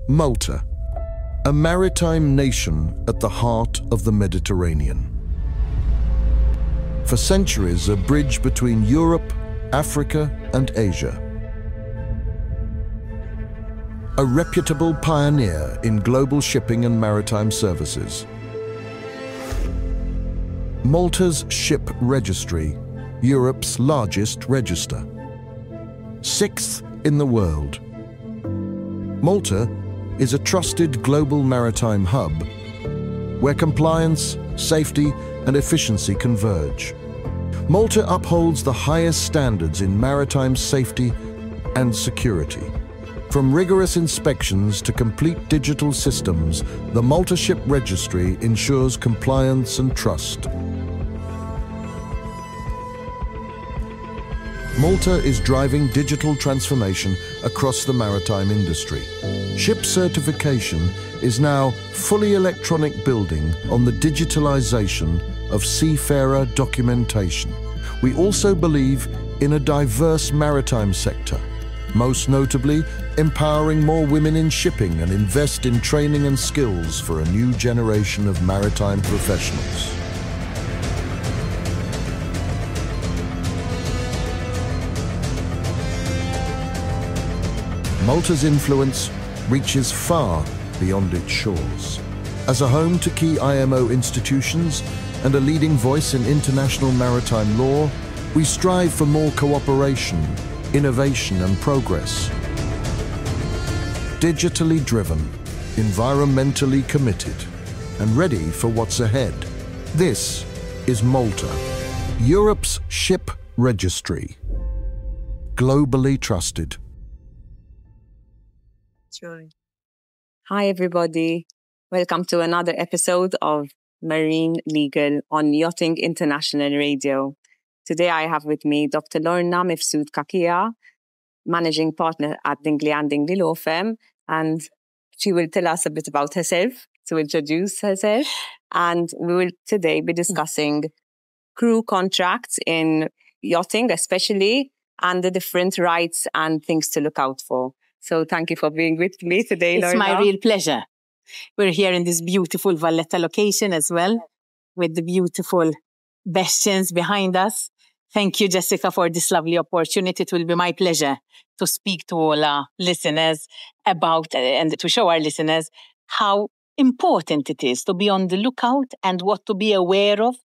Malta, a maritime nation at the heart of the Mediterranean. For centuries, a bridge between Europe, Africa, and Asia. A reputable pioneer in global shipping and maritime services. Malta's ship registry, Europe's largest register. 6th in the world. Malta is a trusted global maritime hub where compliance, safety, and efficiency converge. Malta upholds the highest standards in maritime safety and security. From rigorous inspections to complete digital systems, the Malta Ship Registry ensures compliance and trust. Malta is driving digital transformation across the maritime industry. Ship certification is now fully electronic building on the digitalization of seafarer documentation. We also believe in a diverse maritime sector, most notably empowering more women in shipping and invest in training and skills for a new generation of maritime professionals. Malta's influence reaches far beyond its shores. As a home to key IMO institutions and a leading voice in international maritime law, we strive for more cooperation, innovation, and progress. Digitally driven, environmentally committed, and ready for what's ahead. This is Malta, Europe's ship registry. Globally trusted. Sure. Hi, everybody. Welcome to another episode of Marine Legal on Yachting International Radio. Today, I have with me Dr. Lorna Mifsud Cachia, Managing Partner at Dingli Dingli Law Firm, and she will tell us a bit about herself, to introduce herself. And we will today be discussing crew contracts in yachting, especially, and the different rights and things to look out for. So thank you for being with me today, Lorna. It's my real pleasure. We're here in this beautiful Valletta location as well, with the beautiful bastions behind us. Thank you, Jessica, for this lovely opportunity. It will be my pleasure to speak to all our listeners about and to show our listeners how important it is to be on the lookout and what to be aware of,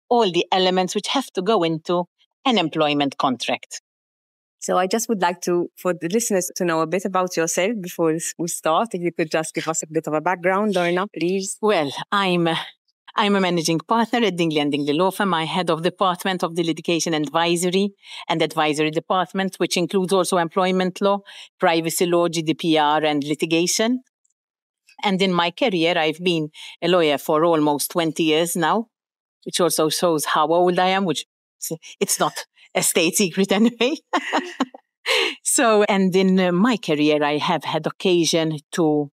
all the elements which have to go into an employment contract. So I just would like for the listeners to know a bit about yourself before we start. If you could just give us a bit of a background, Lorna, please. Well, I'm a managing partner at Dingli Dingli Law Firm. I'm head of department of the litigation advisory and advisory department, which includes also employment law, privacy law, GDPR, and litigation. And in my career, I've been a lawyer for almost 20 years now, which also shows how old I am, which it's not a state secret anyway. So, and in my career, I have had occasion to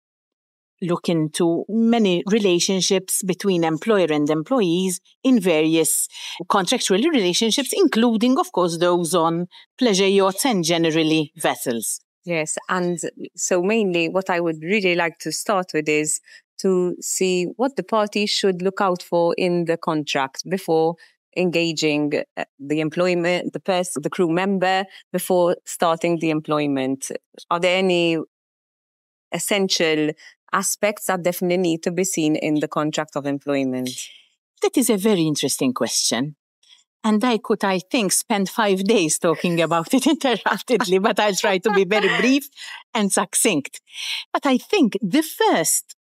look into many relationships between employer and employees in various contractual relationships, including, of course, those on pleasure yachts and generally vessels. Yes, and so mainly what I would really like to start with is to see what the parties should look out for in the contract before engaging the employment, the crew member, before starting the employment. Are there any essential aspects that definitely need to be seen in the contract of employment? That is a very interesting question. And I could, I think, spend 5 days talking about it interruptedly, but I'll try to be very brief and succinct. But I think the first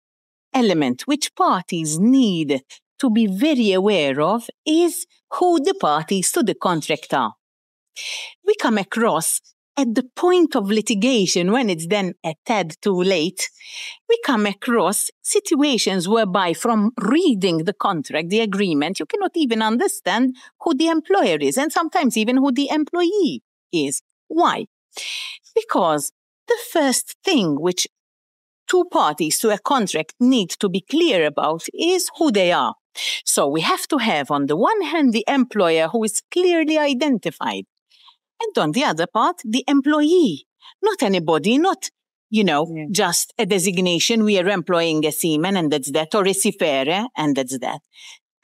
element which parties need to be very aware of is who the parties to the contract are. We come across at the point of litigation, when it's then a tad too late, we come across situations whereby from reading the contract, the agreement, you cannot even understand who the employer is and sometimes even who the employee is. Why? Because the first thing which two parties to a contract need to be clear about is who they are. So we have to have, on the one hand, the employer who is clearly identified, and on the other part, the employee. Not anybody, not just a designation. We are employing a seaman and that's that, or a seafarer and that's that.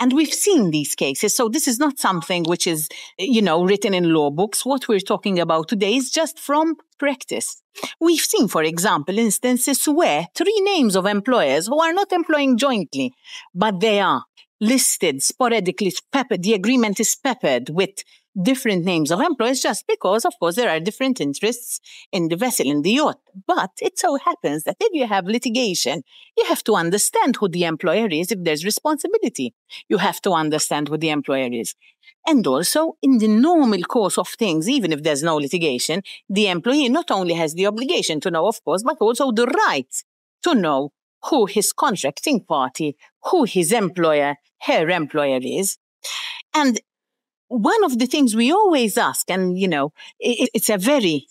And we've seen these cases. So this is not something which is, written in law books. What we're talking about today is just from practice. We've seen, for example, instances where 3 names of employers who are not employing jointly, but they are listed sporadically, the agreement is peppered with different names of employers just because, of course, there are different interests in the vessel, in the yacht. But it so happens that if you have litigation, you have to understand who the employer is if there's responsibility. You have to understand who the employer is. And also, in the normal course of things, even if there's no litigation, the employee not only has the obligation to know, of course, but also the right to know who his contracting party, who his employer, her employer is. And one of the things we always ask, and, it's a very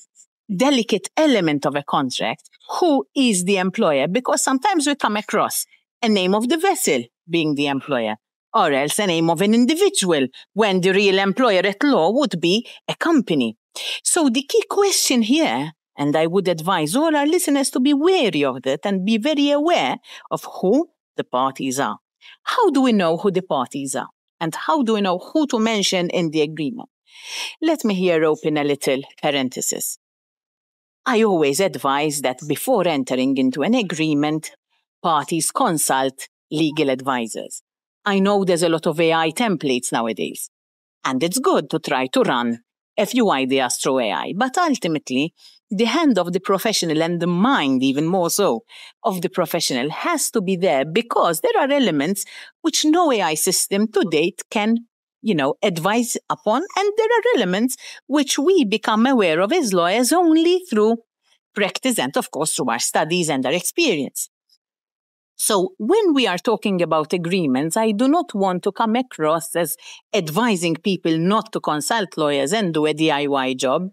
delicate element of a contract, who is the employer? Because sometimes we come across a name of the vessel being the employer, or else a name of an individual, when the real employer at law would be a company. So the key question here, and I would advise all our listeners to be wary of that and be very aware of who the parties are. How do we know who the parties are? And how do we know who to mention in the agreement? Let me here open a little parenthesis. I always advise that before entering into an agreement, parties consult legal advisors. I know there's a lot of AI templates nowadays, and it's good to try to run a few ideas through AI, but ultimately, the hand of the professional and the mind, even more so, of the professional has to be there because there are elements which no AI system to date can, advise upon, and there are elements which we become aware of as lawyers only through practice and, of course, through our studies and our experience. So when we are talking about agreements, I do not want to come across as advising people not to consult lawyers and do a DIY job.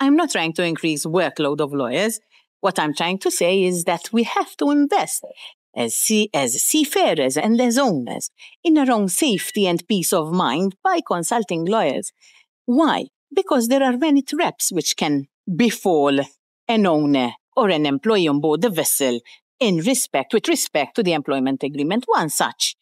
I'm not trying to increase workload of lawyers. What I'm trying to say is that we have to invest as seafarers and as owners in our own safety and peace of mind by consulting lawyers. Why? Because there are many traps which can befall an owner or an employee on board the vessel with respect to the employment agreement. One such,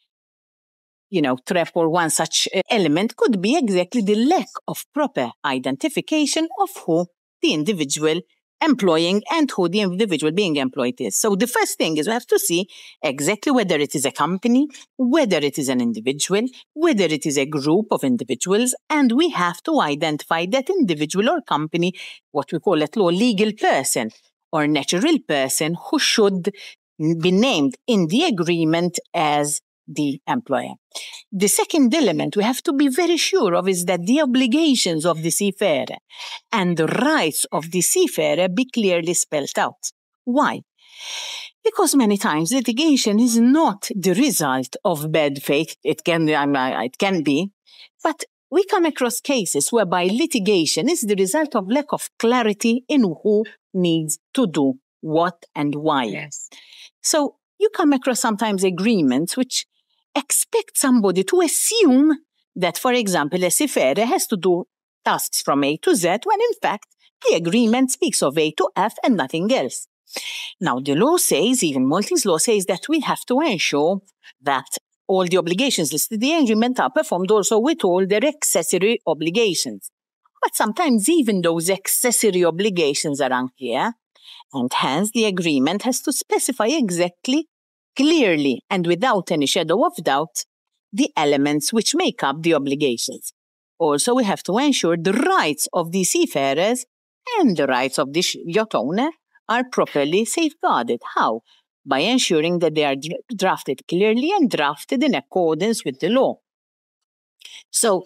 trap or one such element could be exactly the lack of proper identification of who the individual employing and who the individual being employed is. So the first thing is we have to see exactly whether it is a company, whether it is an individual, whether it is a group of individuals, and we have to identify that individual or company, what we call at law legal person or natural person who should be named in the agreement as the employer. The second element we have to be very sure of is that the obligations of the seafarer and the rights of the seafarer be clearly spelled out. Why? Because many times litigation is not the result of bad faith. It can be, but we come across cases whereby litigation is the result of lack of clarity in who needs to do what and why. Yes. So you come across sometimes agreements which expect somebody to assume that, for example, a seafarer has to do tasks from A to Z, when in fact the agreement speaks of A to F and nothing else. Now, the law says, even Maltese law says, that we have to ensure that all the obligations listed in the agreement are performed also with all their accessory obligations. But sometimes even those accessory obligations are unclear, and hence the agreement has to specify exactly, clearly, and without any shadow of doubt, the elements which make up the obligations. Also, we have to ensure the rights of the seafarers and the rights of the yacht owner are properly safeguarded. How? By ensuring that they are drafted clearly and drafted in accordance with the law. So,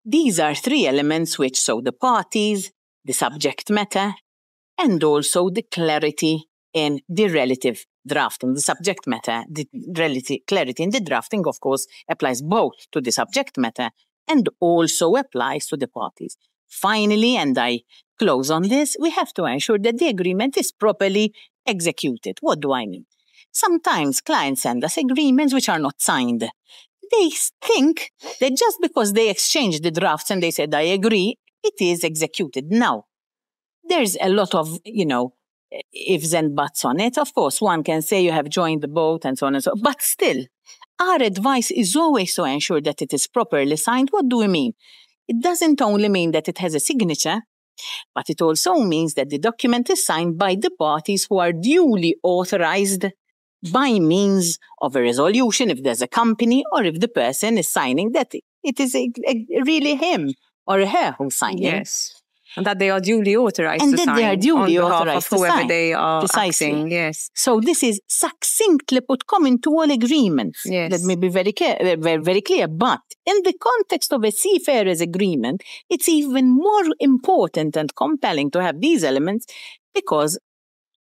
these are 3 elements which, so the parties, the subject matter, and also the clarity in the relative drafting. The subject matter, the relative clarity in the drafting, of course, applies both to the subject matter and also applies to the parties. Finally, and I close on this, we have to ensure that the agreement is properly executed. What do I mean? Sometimes clients send us agreements which are not signed. They think that just because they exchanged the drafts and they said, I agree, it is executed. Now, there's a lot of, ifs and buts on it. Of course, one can say you have joined the boat and so on and so on. But still, our advice is always to ensure that it is properly signed. What do we mean? It doesn't only mean that it has a signature, but it also means that the document is signed by the parties who are duly authorized by means of a resolution, if there's a company, or if the person is signing that it is really him or her who's signing. Yes. And that they are duly authorized and to that sign they are duly on behalf authorized of whoever to sign. they are Precisely. acting. Yes. So this is succinctly put common to all agreements. Yes. Let me be very clear. But in the context of a seafarers agreement, it's even more important and compelling to have these elements, because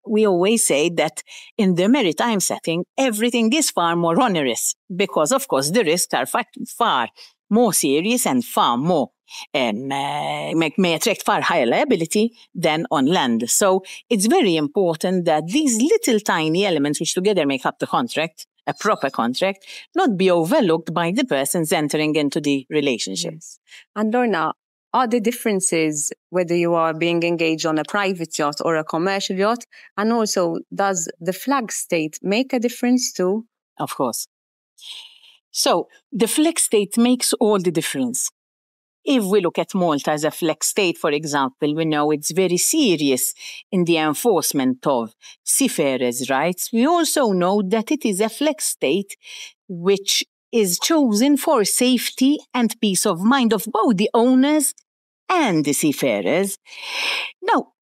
we always say that in the maritime setting, everything is far more onerous because, of course, the risks are far more serious and far more may attract far higher liability than on land. So it's very important that these little tiny elements, which together make up the contract, a proper contract, not be overlooked by the persons entering into the relationship. Yes. And Lorna, are the differences whether you are being engaged on a private yacht or a commercial yacht? And also, does the flag state make a difference too? Of course. So the flag state makes all the difference. If we look at Malta as a flag state, for example, we know it's very serious in the enforcement of seafarers' rights. We also know that it is a flag state which is chosen for safety and peace of mind of both the owners and the seafarers. Now,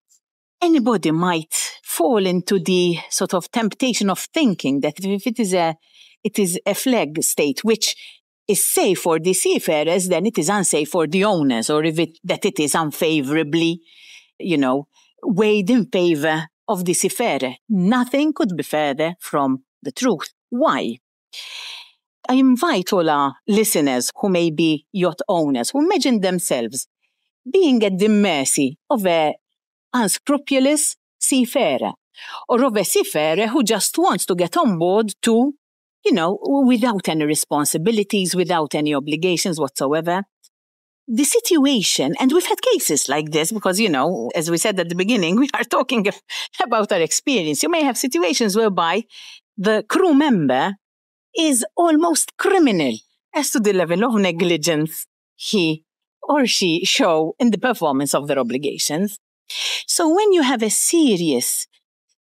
anybody might fall into the sort of temptation of thinking that if it is a flag state which is safe for the seafarers, then it is unsafe for the owners, or that it is unfavorably, weighed in favor of the seafarer. Nothing could be further from the truth. Why? I invite all our listeners who may be yacht owners, who imagine themselves being at the mercy of an unscrupulous seafarer, or of a seafarer who just wants to get on board to, without any responsibilities, without any obligations whatsoever. The situation, and we've had cases like this because, as we said at the beginning, we are talking about our experience. You may have situations whereby the crew member is almost criminal as to the level of negligence he or she show in the performance of their obligations. So when you have a serious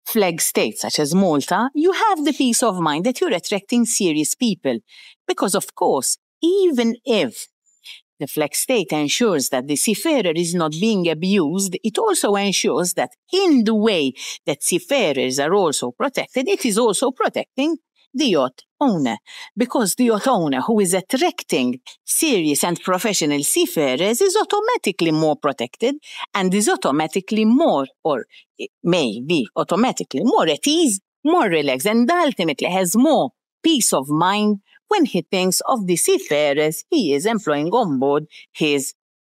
flag state such as Malta, you have the peace of mind that you're attracting serious people. Because, of course, even if the flag state ensures that the seafarer is not being abused, it also ensures that in the way that seafarers are also protected, it is also protecting the yacht owner. Because the yacht owner who is attracting serious and professional seafarers is automatically more protected and is automatically more, or it may be automatically more at ease, more relaxed, and ultimately has more peace of mind when he thinks of the seafarers he is employing on board his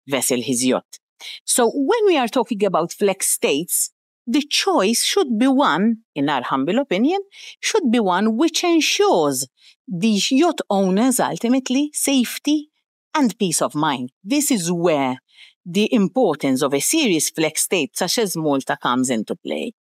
vessel, his yacht. So when we are talking about flag states, the choice should be one, in our humble opinion, should be one which ensures the yacht owners ultimately safety and peace of mind. This is where the importance of a serious flag state such as Malta comes into play.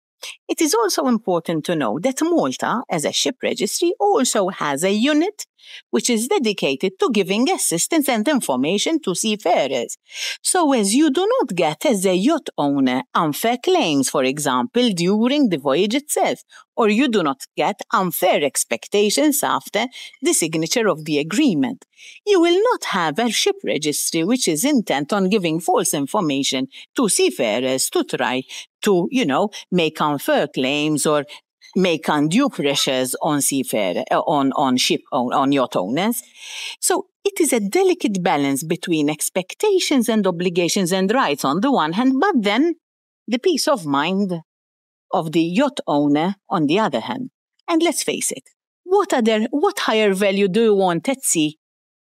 It is also important to know that Malta, as a ship registry, also has a unit which is dedicated to giving assistance and information to seafarers. So as you do not get, as a yacht owner, unfair claims, for example, during the voyage itself, or you do not get unfair expectations after the signature of the agreement. You will not have a ship registry which is intent on giving false information to seafarers to try to, make unfair claims or make undue pressures on on yacht owners. So it is a delicate balance between expectations and obligations and rights on the one hand, but then the peace of mind of the yacht owner on the other hand. And let's face it, what higher value do you want at sea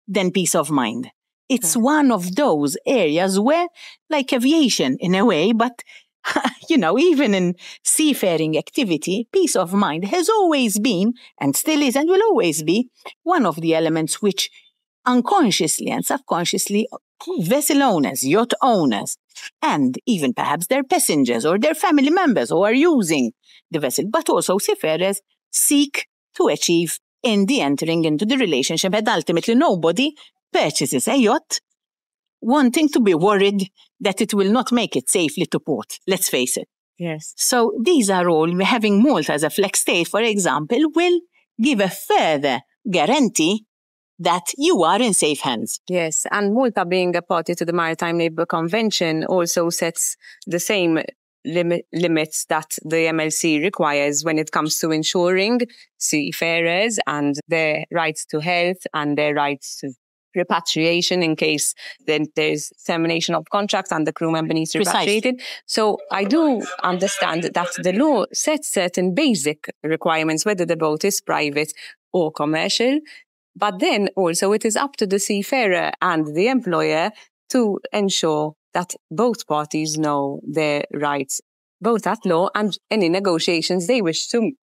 than peace of mind? It's one of those areas where, like aviation in a way, but even in seafaring activity, peace of mind has always been, and still is, and will always be, one of the elements which unconsciously and subconsciously vessel owners, yacht owners, and even perhaps their passengers or their family members who are using the vessel, but also seafarers seek to achieve in the entering into the relationship. And ultimately, nobody purchases a yacht wanting to be worried that it will not make it safely to port. Let's face it. Yes. So these are all, having Malta as a flag state, for example, will give a further guarantee that you are in safe hands. Yes, and Malta, being a party to the Maritime Legal Convention, also sets the same limits that the MLC requires when it comes to ensuring seafarers and their rights to health and their rights to repatriation in case then there's termination of contracts and the crew member needs repatriated. So I do understand that the law sets certain basic requirements, whether the boat is private or commercial. But then also it is up to the seafarer and the employer to ensure that both parties know their rights, both at law and any negotiations they wish to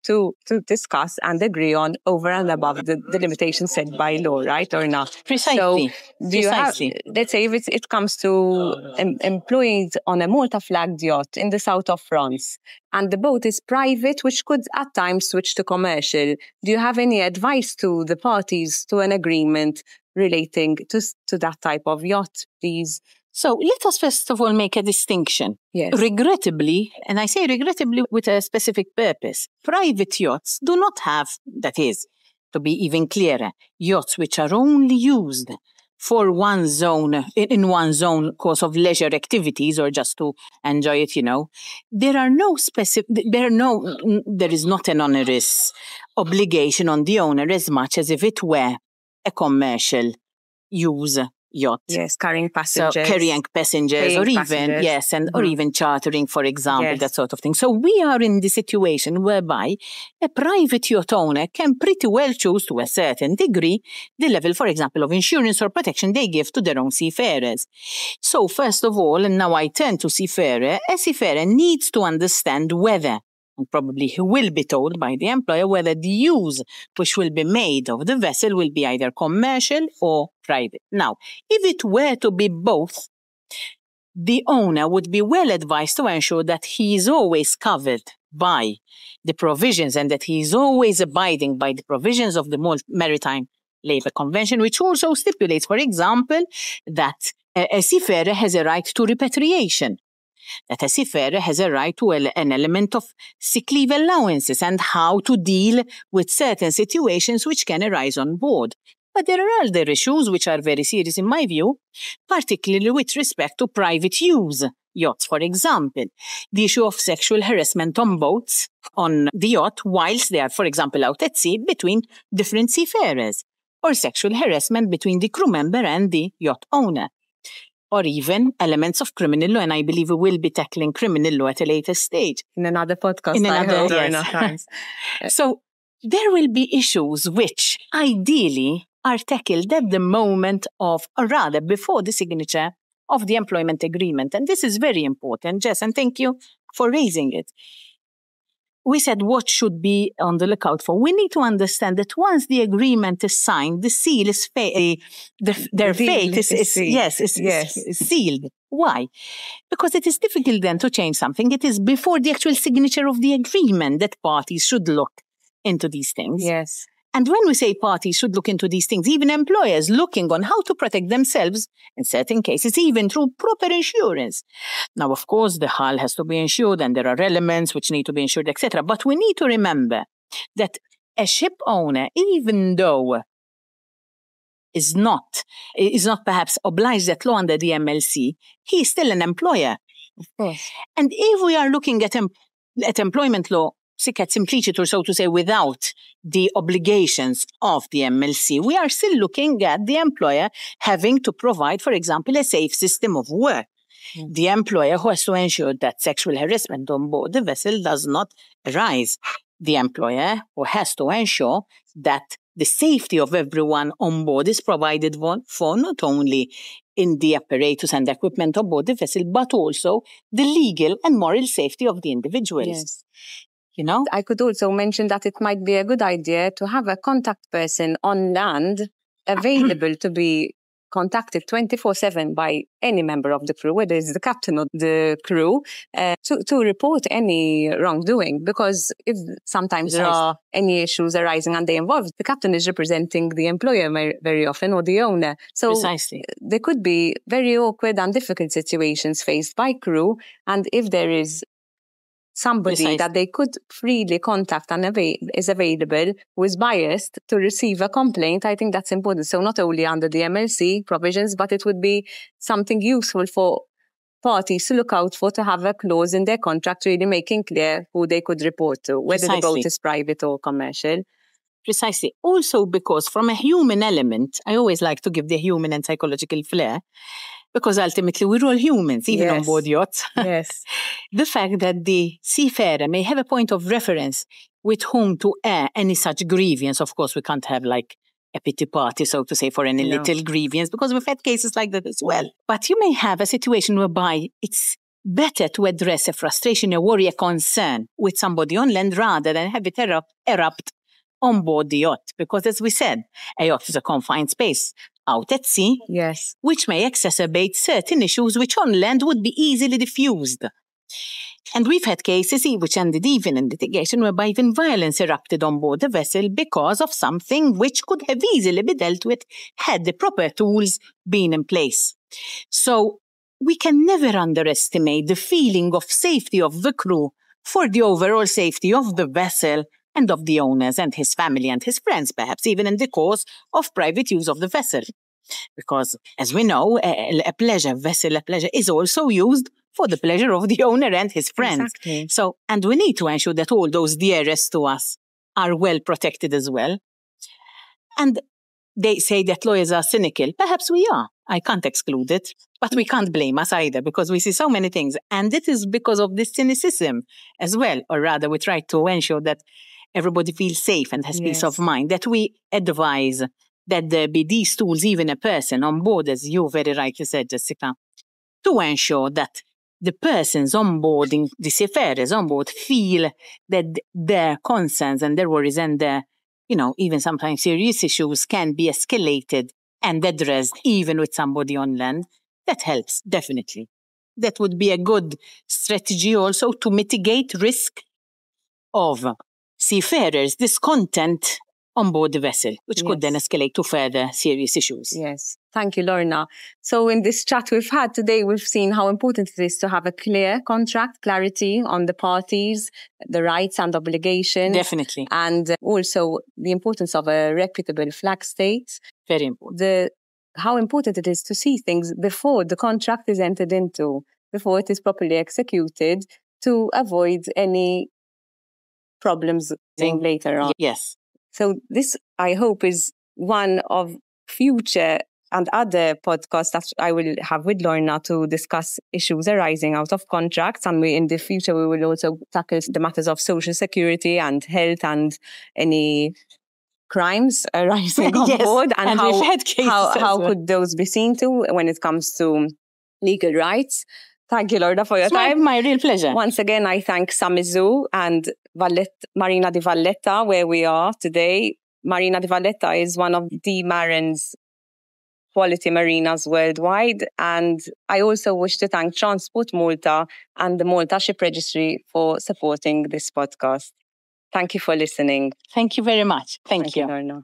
discuss and agree on over and above the limitations set by law, right or not? Precisely. So do you have, let's say if it comes to employees on a Malta flagged yacht in the south of France, and the boat is private, which could at times switch to commercial, do you have any advice to the parties to an agreement relating to that type of yacht, please? So let us first of all make a distinction. Yes. Regrettably, and I say regrettably with a specific purpose, private yachts do not have, that is, to be even clearer, yachts which are only used for one zone, in one zone course of leisure activities or just to enjoy it, There is not an onerous obligation on the owner as much as if it were a commercial use yacht. Yes, carrying passengers. So carrying passengers or even, or even chartering, for example, that sort of thing. So we are in the situation whereby a private yacht owner can pretty well choose to a certain degree the level, for example, of insurance or protection they give to their own seafarers. So first of all, and now I turn to seafarer, a seafarer needs to understand whether, and probably he will be told by the employer, whether the use which will be made of the vessel will be either commercial or private. Now, if it were to be both, the owner would be well advised to ensure that he is always covered by the provisions and that he is always abiding by the provisions of the Maritime Legal Convention, which also stipulates, for example, that a seafarer has a right to repatriation, that a seafarer has a right to an element of sick leave allowances and how to deal with certain situations which can arise on board. But there are other issues which are very serious in my view, particularly with respect to private use yachts, for example. The issue of sexual harassment on boats, on the yacht, whilst they are, for example, out at sea between different seafarers, or sexual harassment between the crew member and the yacht owner, or even elements of criminal law, and I believe we will be tackling criminal law at a later stage. In another podcast. Yes. So there will be issues which ideally are tackled at the moment of, or rather before the signature of the employment agreement. And this is very important, Jess, and thank you for raising it. We said what should be on the lookout for. We need to understand that once the agreement is signed, the seal is their fate is sealed. Why? Because it is difficult then to change something. It is before the actual signature of the agreement that parties should look into these things. Yes. And when we say parties should look into these things, even employers looking on how to protect themselves, in certain cases, even through proper insurance. Now, of course, the hull has to be insured and there are elements which need to be insured, etc. But we need to remember that a ship owner, even though is not perhaps obliged at law under the MLC, he is still an employer. Of course. And if we are looking at employment law, sicat simpliciter, so to say, without the obligations of the MLC, we are still looking at the employer having to provide, for example, a safe system of work. The employer who has to ensure that sexual harassment on board the vessel does not arise. The employer who has to ensure that the safety of everyone on board is provided for not only in the apparatus and equipment on board the vessel, but also the legal and moral safety of the individuals. Yes. I could also mention that it might be a good idea to have a contact person on land available to be contacted 24/7 by any member of the crew, whether it's the captain or the crew, to report any wrongdoing. Because if sometimes there are any issues arising and they involved, the captain is representing the employer very often, or the owner. So there could be very awkward and difficult situations faced by crew, and if there is somebody that they could freely contact and is available, who is biased to receive a complaint, I think that's important. So not only under the MLC provisions, but it would be something useful for parties to look out for, to have a clause in their contract really making clear who they could report to, whether the boat is private or commercial. Precisely. Also because from a human element, I always like to give the human and psychological flair, because ultimately we're all humans, even on board yachts. Yes. The fact that the seafarer may have a point of reference with whom to air any such grievance. Of course, we can't have like a pity party, so to say, for any little grievance, because we've had cases like that as well. But you may have a situation whereby it's better to address a frustration, a worry, a concern with somebody on land rather than have it erupt on board the yacht. Because as we said, a yacht is a confined space out at sea, which may exacerbate certain issues which on land would be easily diffused. And we've had cases which ended even in litigation whereby even violence erupted on board the vessel because of something which could have easily been dealt with had the proper tools been in place. So we can never underestimate the feeling of safety of the crew for the overall safety of the vessel and of the owners and his family and his friends, perhaps even in the course of private use of the vessel. Because, as we know, a pleasure is also used for the pleasure of the owner and his friends. Exactly. So, and we need to ensure that all those dearest to us are well protected as well. And they say that lawyers are cynical. Perhaps we are. I can't exclude it. But we can't blame us either, because we see so many things. And it is because of this cynicism as well. Or rather, we try to ensure that everybody feels safe and has peace of mind, that we advise that there be these tools, even a person on board, as you very rightly said, Jessica, to ensure that the persons on board, the seafarers on board, feel that their concerns and their worries and their, even sometimes serious issues can be escalated and addressed even with somebody on land. That helps, definitely. That would be a good strategy also to mitigate risk of seafarers' discontent on board the vessel, which could then escalate to further serious issues. Yes. Thank you, Lorna. So in this chat we've had today, we've seen how important it is to have a clear contract, clarity on the parties, the rights and obligations. Definitely. And also the importance of a reputable flag state. Very important. How important it is to see things before the contract is entered into, before it is properly executed, to avoid any problems later on. Yes. So this, I hope, is one of future and other podcasts that I will have with Lorna to discuss issues arising out of contracts. And in the future, we will also tackle the matters of social security and health and any crimes arising on board, and how could those be seen to when it comes to legal rights. Thank you, Lorna, for your time. My real pleasure. Once again, I thank Samizu and Marina di Valletta, where we are today. Marina di Valletta is one of the Marin's quality marinas worldwide. And I also wish to thank Transport Malta and the Malta Ship Registry for supporting this podcast. Thank you for listening. Thank you very much. Thank you, Lorna.